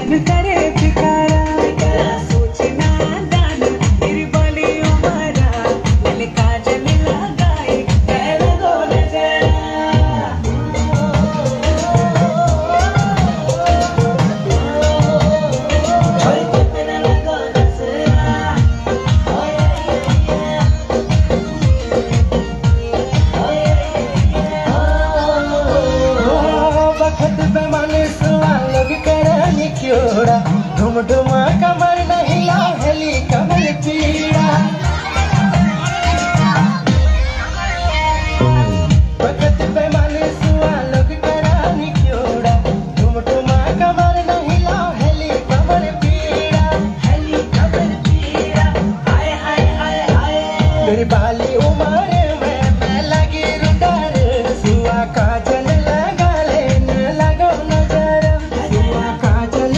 मन करे फिकारा सोचना दान तेरी बाली उमरा दिल काजल लगाए कर दो नजरा ढुम ढुमा कमर नहीं लाहली कमर पीड़ा वक्त पे माने सुआ लोग करानी क्योड़ा ढुम ढुमा कमर नहीं लाहली कमर पीड़ा हली कमर पीड़ा हाय हाय हाय हाय तेरी बाली उम्र में मैं लगी रुडर सुआ काजल लगा ले न लगो नजर सुआ काजल